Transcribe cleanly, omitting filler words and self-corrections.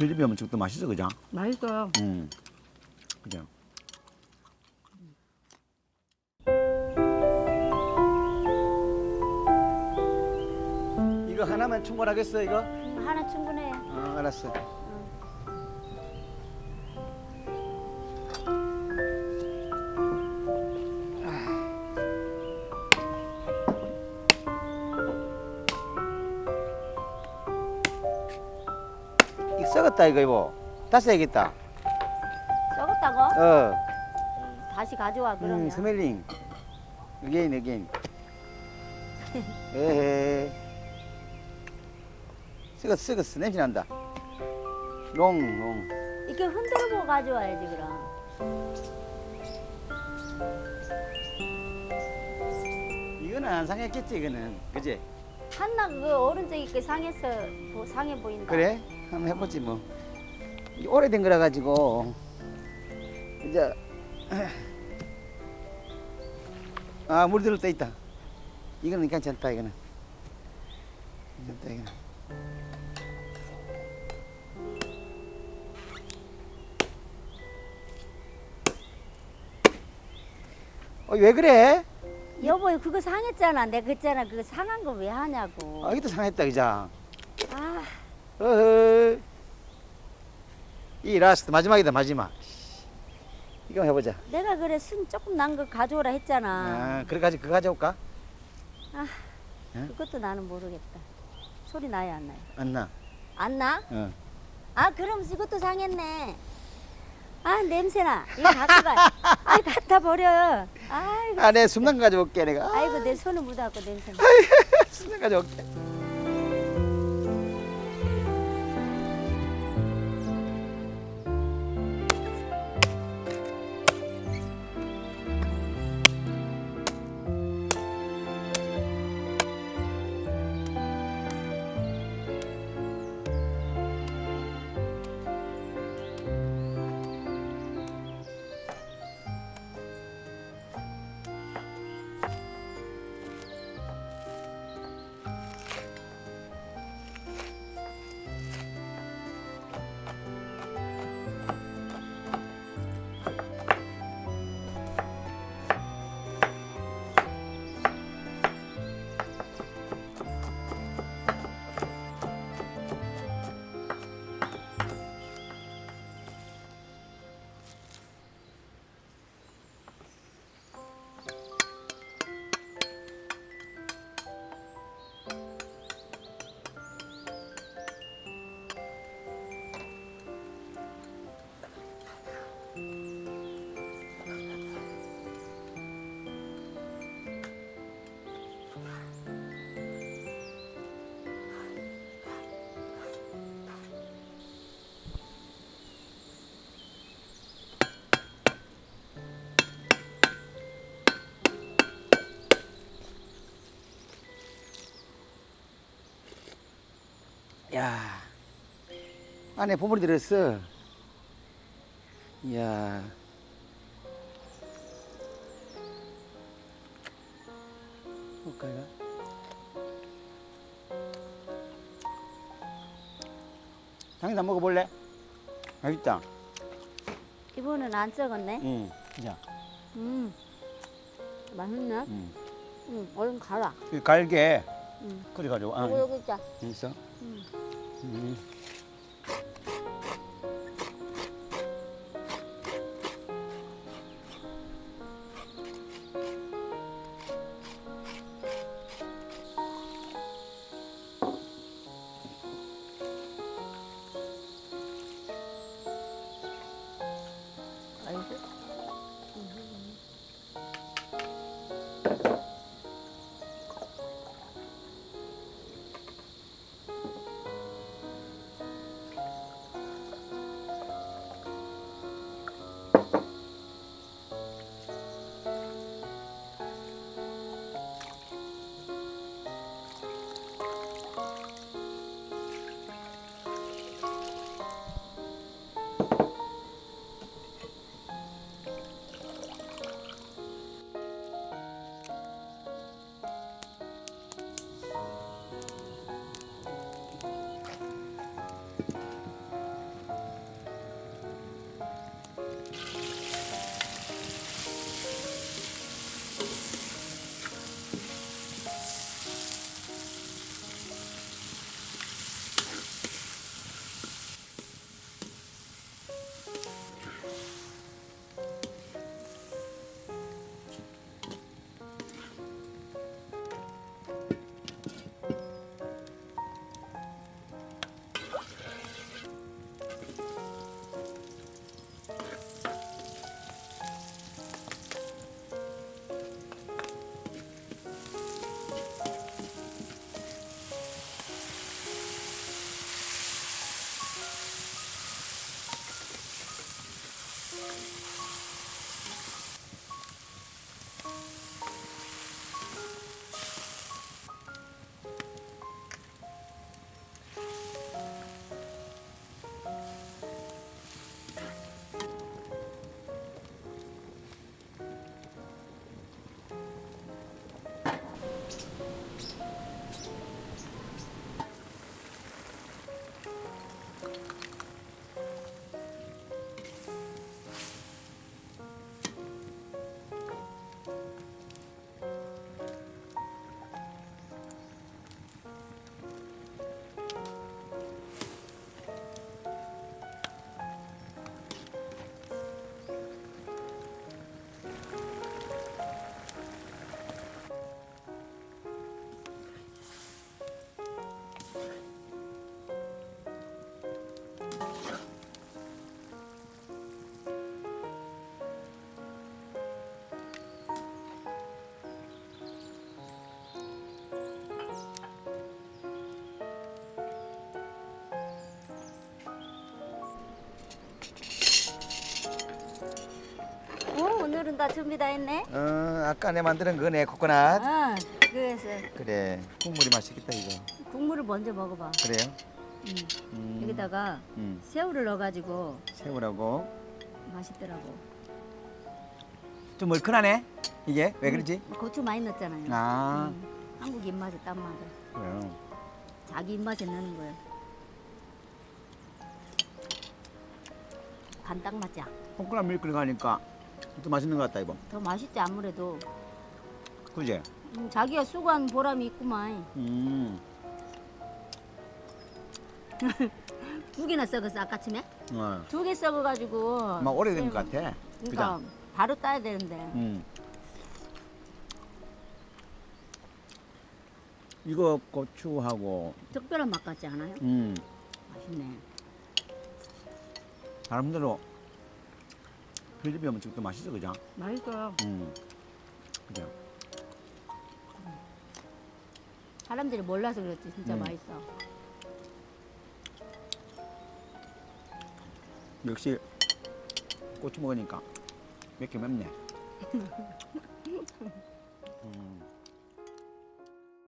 헬리비 하면 죽도 맛있어, 그죠? 맛있어요. 그죠? 이거 하나만 충분하겠어, 이거? 하나 충분해. 알았어. 이거 썩었다, 이거, 이거. 다시 해야겠다. 썩었다고? 다시 가져와 그러면. 스멜링. again. 에헤. 썩었어. 냄새 난다. 롱. 이렇게 흔들고 가져와야지 그럼. 이거는 안 상했겠지, 이거는. 그지? 한나 그 오른쪽이 그 상해서 상해 보인다. 그래? 한번 해보지, 뭐. 이게 오래된 거라 가지고. 이제. 물 들을 때 있다. 이거는 괜찮다, 이거는. 괜찮다, 이거는. 왜 그래? 여보 그거 상했잖아. 내가 그랬잖아. 그거 상한 거 왜 하냐고. 이것도 상했다, 그자. 아, 어허. 이 라스트 마지막이다, 마지막. 이거 한번 해보자. 내가 그래 순 조금 난 거 가져오라 했잖아. 그래 가지고 그거 가져올까? 그것도 나는 모르겠다. 소리 나요 안 나요? 안 나. 안 나? 어. 아 그럼 이것도 상했네. 아 냄새나. 이거 갖고 가. 아 갖다 버려. 아이고. 내 숨난 거 가져올게, 내가. 아이고 내 손을 묻어갖고 냄새나. 숨난 거 가져올게. 야, 안에 보물이 들었어. 이야. 볼까요? 장이도 안 먹어볼래? 맛있다. 이번은 안 썩었네. 응. 자, 맛있네. 얼른 가라. 그 갈게. 응. 그래 가지고. 여기 있자. 있어. 음. 아이고. 다 준비 다 했네. 아까 내 만드는 거네 코코넛. 그래서 그래 국물이 맛있겠다 이거. 국물을 먼저 먹어봐. 그래요? 여기다가 새우를 넣어가지고 새우라고. 맛있더라고. 좀 얼큰하네 이게 왜 그러지? 고추 많이 넣었잖아요. 아 한국 입맛에 딱 맞아. 그래요. 자기 입맛에 넣는 거예요. 간 딱 맞자. 코코넛 밀크 가니까 더 맛있는 것 같다 이거. 더 맛있지 아무래도. 그지? 자기가 수고한 보람이 있구만. 2개나 썩었어 아까 아침에? 2개 썩어가지고. 막 오래된 것 같아. 그러니까 그죠? 바로 따야 되는데. 이거 고추하고 특별한 맛 같지 않아요? 맛있네. 사람대로 필리핀 음식도 맛있어 그죠? 맛있어요. 그죠? 사람들이 몰라서 그렇지 진짜 맛있어. 역시 고추 먹으니까 몇 개 맵네.